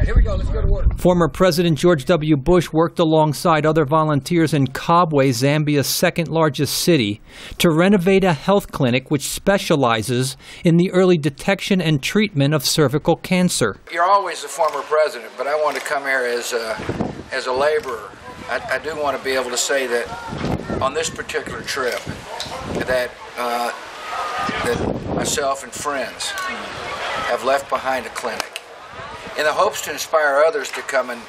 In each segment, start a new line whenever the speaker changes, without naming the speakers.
right, here we go. Let's go to work.
Former President George W. Bush worked alongside other volunteers in Kabwe, Zambia's second-largest city, to renovate a health clinic which specializes in the early detection and treatment of cervical cancer.
You're always the former president, but I want to come here as a laborer. I do want to be able to say that on this particular trip that myself and friends have left behind a clinic in the hopes to inspire others to come and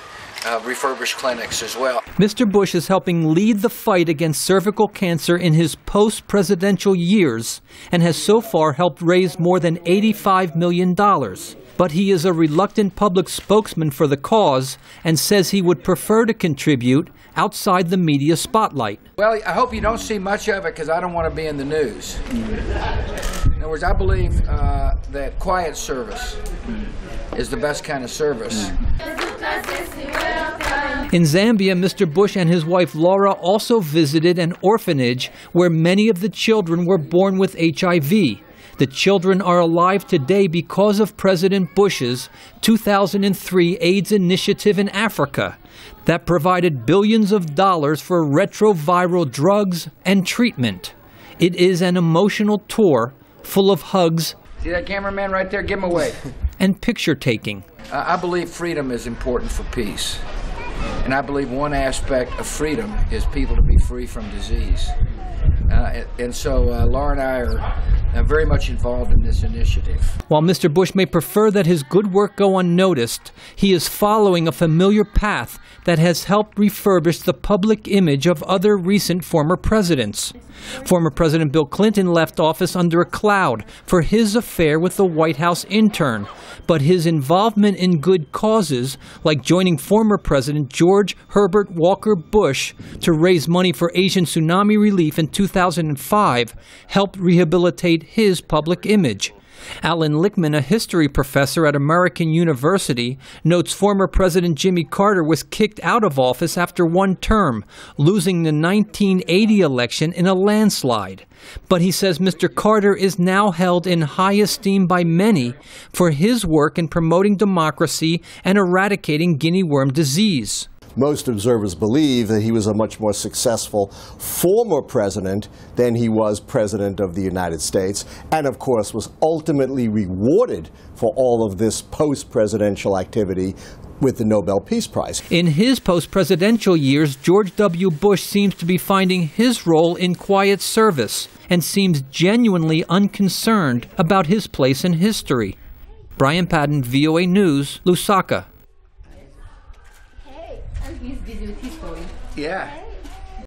refurbish clinics as well.
Mr. Bush is helping lead the fight against cervical cancer in his post-presidential years and has so far helped raise more than $85 million. But he is a reluctant public spokesman for the cause and says he would prefer to contribute outside the media spotlight.
Well, I hope you don't see much of it because I don't want to be in the news. In other words, I believe that quiet service is the best kind of service.
In Zambia, Mr. Bush and his wife Laura also visited an orphanage where many of the children were born with HIV. The children are alive today because of President Bush's 2003 AIDS initiative in Africa that provided billions of dollars for retroviral drugs and treatment. It is an emotional tour full of hugs.
See that cameraman right there? Give him away.
And picture taking.
I believe freedom is important for peace. And I believe one aspect of freedom is people to be free from disease. And so Laura and I are very much involved in this initiative.
While Mr. Bush may prefer that his good work go unnoticed, he is following a familiar path that has helped refurbish the public image of other recent former presidents. Former President Bill Clinton left office under a cloud for his affair with the White House intern, but his involvement in good causes, like joining former President George Herbert Walker Bush to raise money for Asian tsunami relief in 2005, helped rehabilitate his public image. Alan Lichtman, a history professor at American University, notes former President Jimmy Carter was kicked out of office after one term, losing the 1980 election in a landslide. But he says Mr. Carter is now held in high esteem by many for his work in promoting democracy and eradicating guinea worm disease.
Most observers believe that he was a much more successful former president than he was president of the United States, and of course was ultimately rewarded for all of this post-presidential activity with the Nobel Peace Prize.
In his post-presidential years, George W. Bush seems to be finding his role in quiet service and seems genuinely unconcerned about his place in history. Brian Padden, VOA News, Lusaka.
He's busy with his story.
Yeah.